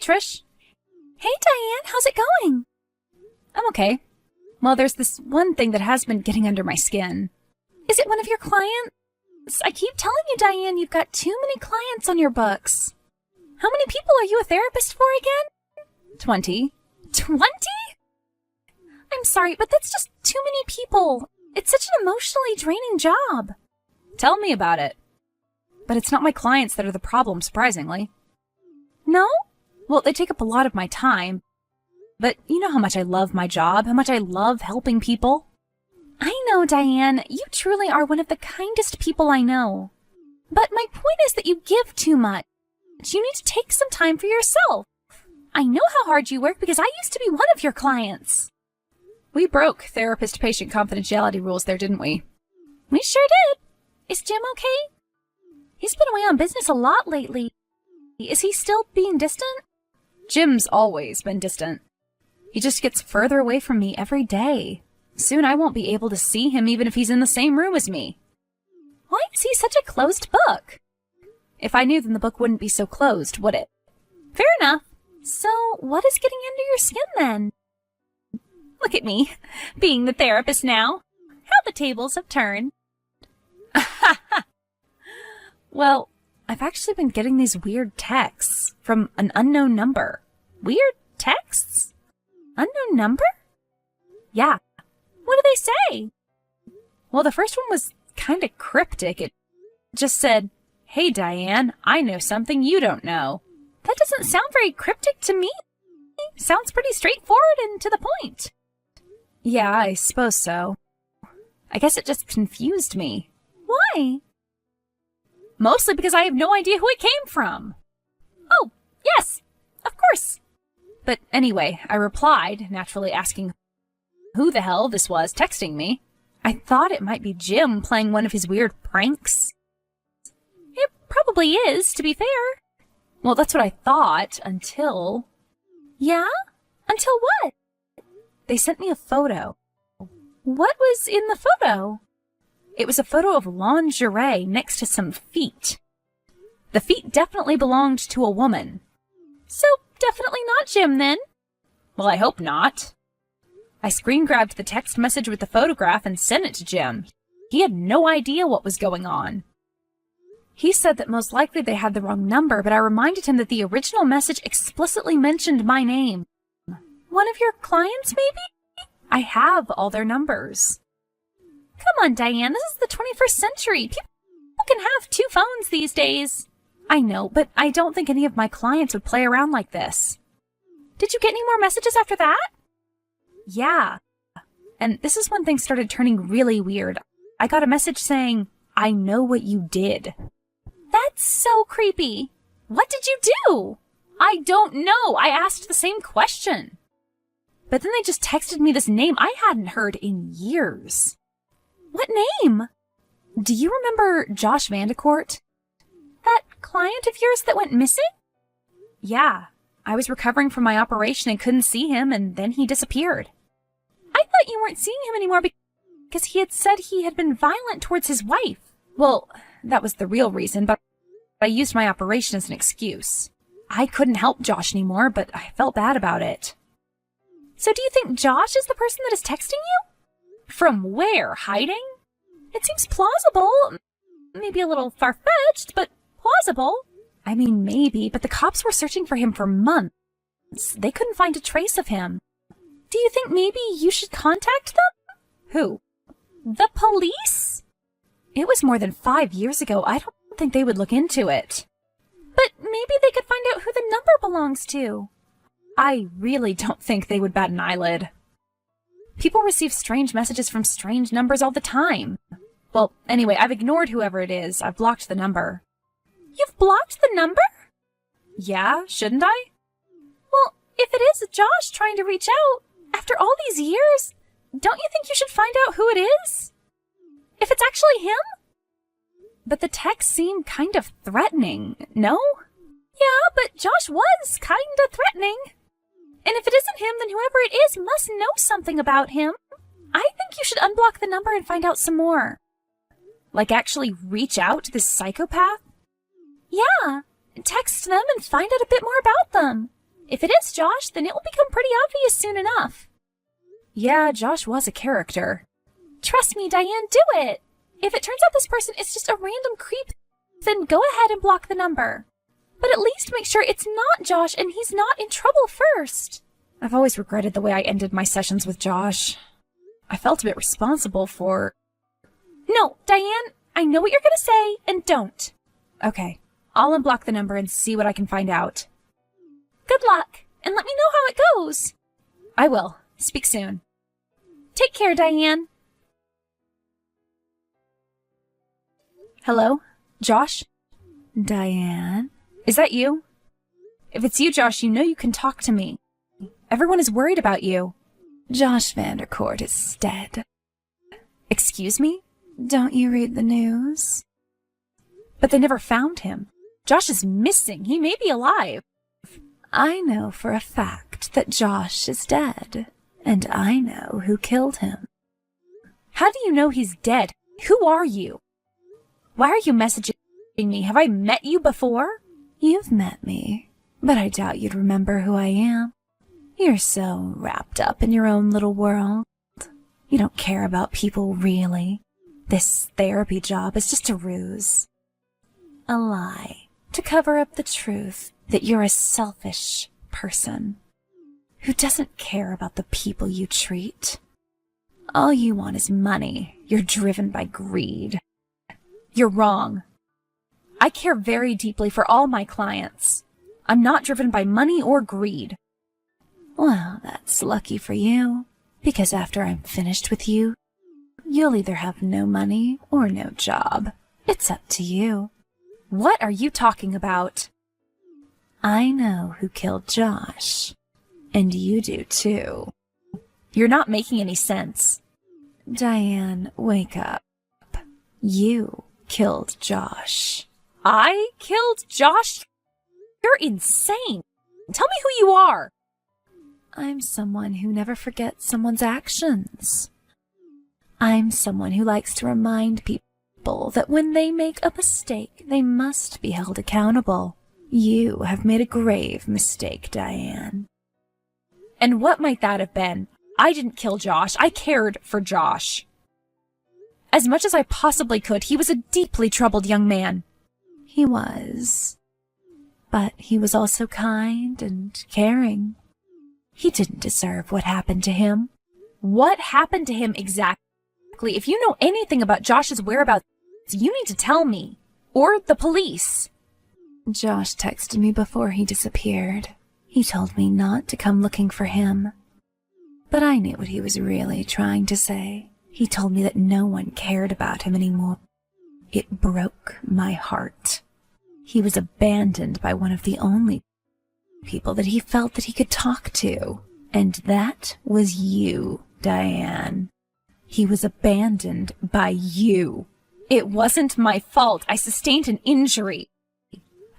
Trish. Hey, Diane, how's it going? I'm okay. Well, there's this one thing that has been getting under my skin. Is it one of your clients? I keep telling you, Diane, you've got too many clients on your books. How many people are you a therapist for again? 20. 20? I'm sorry, but that's just too many people. It's such an emotionally draining job. Tell me about it. But it's not my clients that are the problem, surprisingly. No? Well, they take up a lot of my time. But you know how much I love my job, how much I love helping people. I know, Diane. You truly are one of the kindest people I know. But my point is that you give too much. You need to take some time for yourself. I know how hard you work because I used to be one of your clients. We broke therapist-patient confidentiality rules there, didn't we? We sure did. Is Jim okay? He's been away on business a lot lately. Is he still being distant? Jim's always been distant. He just gets further away from me every day. Soon I won't be able to see him even if he's in the same room as me. Why is he such a closed book? If I knew, then the book wouldn't be so closed, would it? Fair enough. So, what is getting under your skin then? Look at me, being the therapist now. How the tables have turned. Well, I've actually been getting these weird texts from an unknown number. Weird texts? Unknown number? Yeah. What do they say? Well, the first one was kind of cryptic. It just said, "Hey, Diane, I know something you don't know." That doesn't sound very cryptic to me. Sounds pretty straightforward and to the point. Yeah, I suppose so. I guess it just confused me. Why? Mostly because I have no idea who it came from. Oh, yes, of course. But anyway, I replied, naturally asking who the hell this was texting me. I thought it might be Jim playing one of his weird pranks. It probably is, to be fair. Well, that's what I thought, until... Yeah? Until what? They sent me a photo. What was in the photo? It was a photo of lingerie next to some feet. The feet definitely belonged to a woman. So, definitely not Jim, then? Well, I hope not. I screen-grabbed the text message with the photograph and sent it to Jim. He had no idea what was going on. He said that most likely they had the wrong number, but I reminded him that the original message explicitly mentioned my name. One of your clients, maybe? I have all their numbers. Come on, Diane, this is the 21st century. People can have 2 phones these days. I know, but I don't think any of my clients would play around like this. Did you get any more messages after that? Yeah. And this is when things started turning really weird. I got a message saying, "I know what you did." That's so creepy. What did you do? I don't know. I asked the same question. But then they just texted me this name I hadn't heard in years. What name? Do you remember Josh Vandecourt? That client of yours that went missing? Yeah. I was recovering from my operation and couldn't see him, and then he disappeared. I thought you weren't seeing him anymore because he had said he had been violent towards his wife. Well, that was the real reason, but I used my operation as an excuse. I couldn't help Josh anymore, but I felt bad about it. So do you think Josh is the person that is texting you? From where? Hiding? It seems plausible. Maybe a little far-fetched, but plausible. I mean, maybe, but the cops were searching for him for months. They couldn't find a trace of him. Do you think maybe you should contact them? Who? The police? It was more than 5 years ago. I don't think they would look into it. But maybe they could find out who the number belongs to. I really don't think they would bat an eyelid. People receive strange messages from strange numbers all the time. Well, anyway, I've ignored whoever it is. I've blocked the number. You've blocked the number? Yeah, shouldn't I? Well, if it is Josh trying to reach out, after all these years, don't you think you should find out who it is? If it's actually him? But the texts seem kind of threatening, no? Yeah, but Josh was kinda threatening. And if it isn't him, then whoever it is must know something about him. I think you should unblock the number and find out some more. Like actually reach out to this psychopath? Yeah, text them and find out a bit more about them. If it is Josh, then it will become pretty obvious soon enough. Yeah, Josh was a character. Trust me, Diane, do it! If it turns out this person is just a random creep, then go ahead and block the number. But at least make sure it's not Josh and he's not in trouble first. I've always regretted the way I ended my sessions with Josh. I felt a bit responsible for... No, Diane, I know what you're gonna say, and don't. Okay, I'll unblock the number and see what I can find out. Good luck, and let me know how it goes. I will. Speak soon. Take care, Diane. Hello? Josh? Diane? Is that you? If it's you, Josh, you know you can talk to me. Everyone is worried about you. Josh Vandercourt is dead. Excuse me? Don't you read the news? But they never found him. Josh is missing. He may be alive. I know for a fact that Josh is dead, and I know who killed him. How do you know he's dead? Who are you? Why are you messaging me? Have I met you before? You've met me, but I doubt you'd remember who I am. You're so wrapped up in your own little world. You don't care about people, really. This therapy job is just a ruse. A lie to cover up the truth that you're a selfish person who doesn't care about the people you treat. All you want is money. You're driven by greed. You're wrong. I care very deeply for all my clients. I'm not driven by money or greed. Well, that's lucky for you, because after I'm finished with you, you'll either have no money or no job. It's up to you. What are you talking about? I know who killed Josh, and you do too. You're not making any sense. Diane, wake up. You killed Josh. I killed Josh? You're insane. Tell me who you are. I'm someone who never forgets someone's actions. I'm someone who likes to remind people that when they make a mistake, they must be held accountable. You have made a grave mistake, Diane. And what might that have been? I didn't kill Josh. I cared for Josh. As much as I possibly could, he was a deeply troubled young man. He was. But he was also kind and caring. He didn't deserve what happened to him. What happened to him exactly? If you know anything about Josh's whereabouts, you need to tell me. Or the police. Josh texted me before he disappeared. He told me not to come looking for him. But I knew what he was really trying to say. He told me that no one cared about him anymore. It broke my heart. He was abandoned by one of the only people that he felt that he could talk to. And that was you, Diane. He was abandoned by you. It wasn't my fault. I sustained an injury.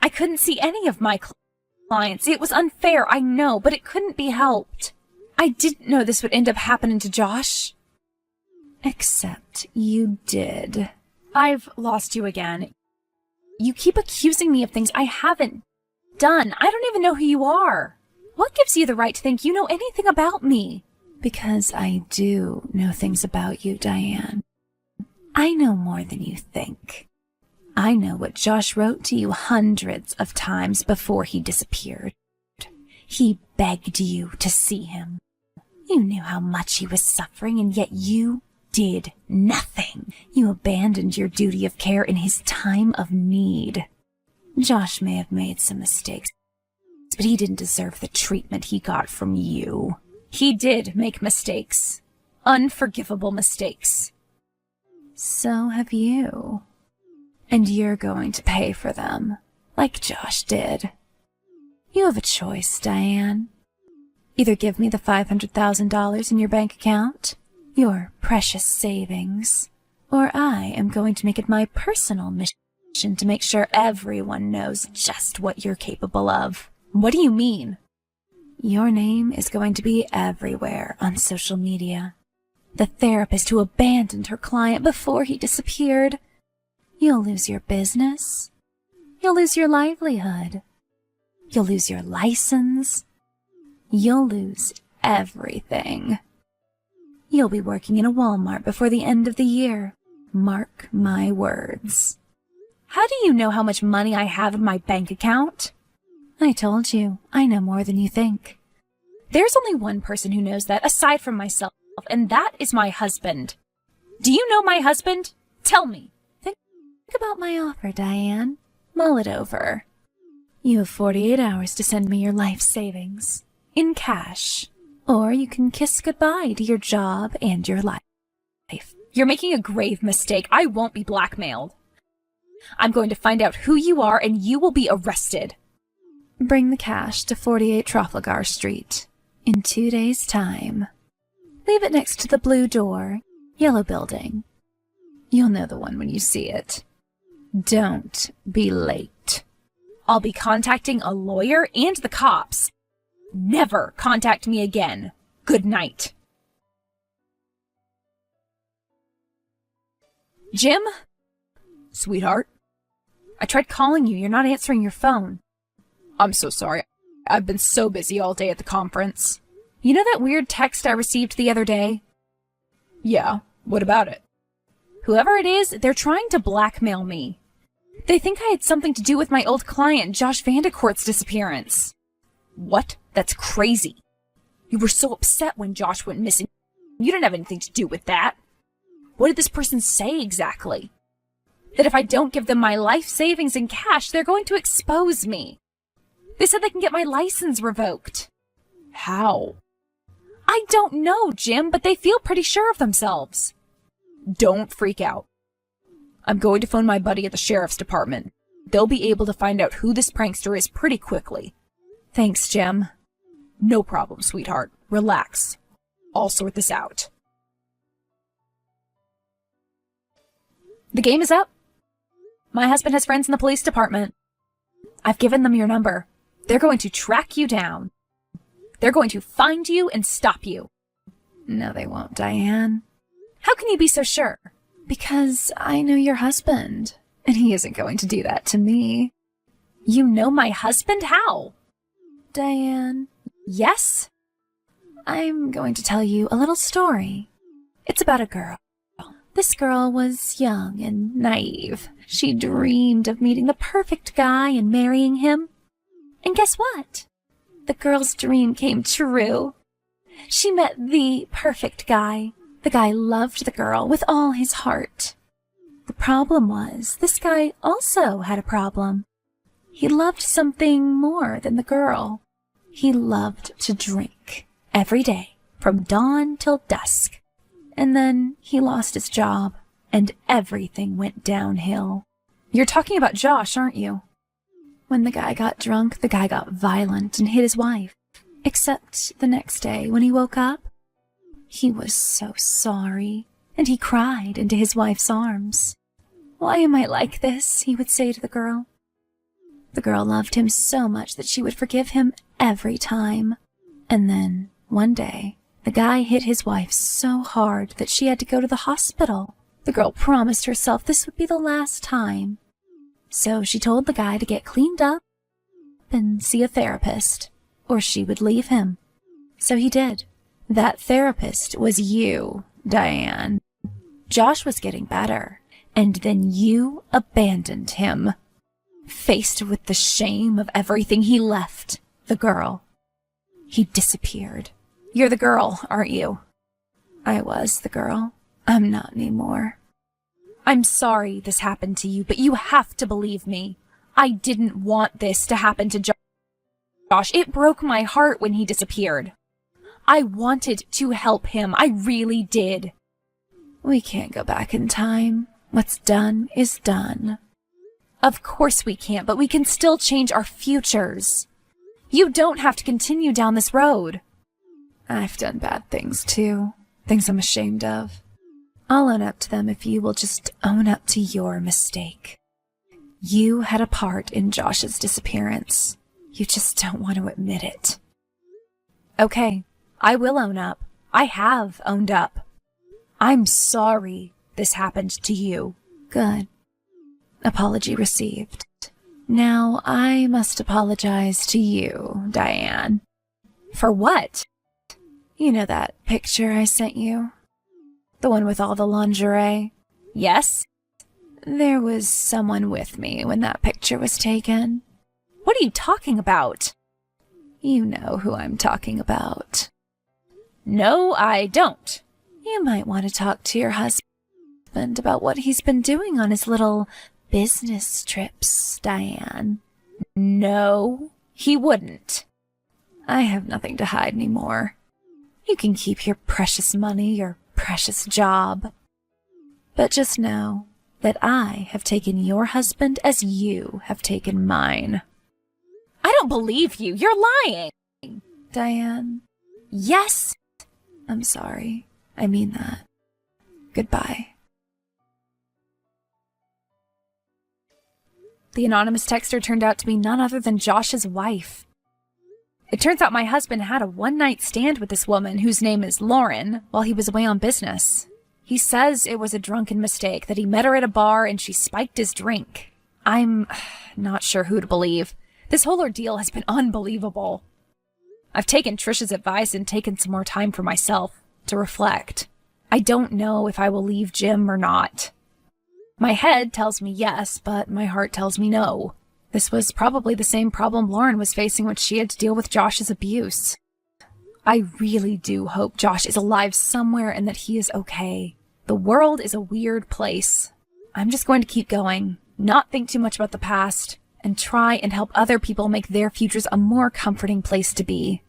I couldn't see any of my clients. It was unfair, I know, but it couldn't be helped. I didn't know this would end up happening to Josh. Except you did. I've lost you again. You keep accusing me of things I haven't done. I don't even know who you are. What gives you the right to think you know anything about me? Because I do know things about you, Diane. I know more than you think. I know what Josh wrote to you hundreds of times before he disappeared. He begged you to see him. You knew how much he was suffering, and yet you did nothing. You abandoned your duty of care in his time of need. Josh may have made some mistakes, but he didn't deserve the treatment he got from you. He did make mistakes. Unforgivable mistakes. So have you. And you're going to pay for them, like Josh did. You have a choice, Diane. Either give me the $500,000 in your bank account, your precious savings, or I am going to make it my personal mission to make sure everyone knows just what you're capable of. What do you mean? Your name is going to be everywhere on social media. The therapist who abandoned her client before he disappeared. You'll lose your business. You'll lose your livelihood. You'll lose your license. You'll lose everything. You'll be working in a Walmart before the end of the year. Mark my words. How do you know how much money I have in my bank account? I told you, I know more than you think. There's only one person who knows that aside from myself, and that is my husband. Do you know my husband? Tell me. Think about my offer, Diane. Mull it over. You have 48 hours to send me your life savings. In cash. Or you can kiss goodbye to your job and your life. You're making a grave mistake. I won't be blackmailed. I'm going to find out who you are and you will be arrested. Bring the cash to 48 Trafalgar Street. In 2 days' time. Leave it next to the blue door, yellow building. You'll know the one when you see it. Don't be late. I'll be contacting a lawyer and the cops. Never contact me again. Good night. Jim? Sweetheart? I tried calling you. You're not answering your phone. I'm so sorry. I've been so busy all day at the conference. You know that weird text I received the other day? Yeah, what about it? Whoever it is, they're trying to blackmail me. They think I had something to do with my old client, Josh Vandecourt's disappearance. What? That's crazy. You were so upset when Josh went missing. You didn't have anything to do with that. What did this person say exactly? That if I don't give them my life savings in cash, they're going to expose me. They said they can get my license revoked. How? I don't know, Jim, but they feel pretty sure of themselves. Don't freak out. I'm going to phone my buddy at the sheriff's department. They'll be able to find out who this prankster is pretty quickly. Thanks, Jim. No problem, sweetheart. Relax. I'll sort this out. The game is up. My husband has friends in the police department. I've given them your number. They're going to track you down. They're going to find you and stop you. No, they won't, Diane. How can you be so sure? Because I know your husband, and he isn't going to do that to me. You know my husband? How? Diane. Yes? I'm going to tell you a little story. It's about a girl. This girl was young and naive. She dreamed of meeting the perfect guy and marrying him. And guess what? The girl's dream came true. She met the perfect guy. The guy loved the girl with all his heart. The problem was, this guy also had a problem. He loved something more than the girl. He loved to drink every day, from dawn till dusk. And then he lost his job, and everything went downhill. You're talking about Josh, aren't you? When the guy got drunk, the guy got violent and hit his wife. Except the next day, when he woke up, he was so sorry, and he cried into his wife's arms. "Why am I like this?" he would say to the girl. The girl loved him so much that she would forgive him every time. And then, one day, the guy hit his wife so hard that she had to go to the hospital. The girl promised herself this would be the last time. So she told the guy to get cleaned up and see a therapist, or she would leave him. So he did. That therapist was you, Diane. Josh was getting better, and then you abandoned him. Faced with the shame of everything, he left the girl. He disappeared. You're the girl, aren't you? I was the girl. I'm not anymore. I'm sorry this happened to you, but you have to believe me. I didn't want this to happen to Josh. It broke my heart when he disappeared. I wanted to help him. I really did. We can't go back in time. What's done is done. Of course we can't, but we can still change our futures. You don't have to continue down this road. I've done bad things too. Things I'm ashamed of. I'll own up to them if you will just own up to your mistake. You had a part in Josh's disappearance. You just don't want to admit it. Okay, I will own up. I have owned up. I'm sorry this happened to you. Good. Apology received. Now I must apologize to you, Diane. For what? You know that picture I sent you? The one with all the lingerie? Yes? There was someone with me when that picture was taken. What are you talking about? You know who I'm talking about. No, I don't. You might want to talk to your husband about what he's been doing on his little business trips, Diane. No, he wouldn't. I have nothing to hide anymore. You can keep your precious money, your precious job. But just know that I have taken your husband as you have taken mine. I don't believe you. You're lying. Diane, Yes. I'm sorry. I mean that. Goodbye. The anonymous texter turned out to be none other than Josh's wife. It turns out my husband had a one-night stand with this woman whose name is Lauren while he was away on business. He says it was a drunken mistake, that he met her at a bar and she spiked his drink. I'm not sure who to believe. This whole ordeal has been unbelievable. I've taken Trisha's advice and taken some more time for myself to reflect. I don't know if I will leave Jim or not. My head tells me yes, but my heart tells me no. This was probably the same problem Lauren was facing when she had to deal with Josh's abuse. I really do hope Josh is alive somewhere and that he is okay. The world is a weird place. I'm just going to keep going, not think too much about the past, and try and help other people make their futures a more comforting place to be.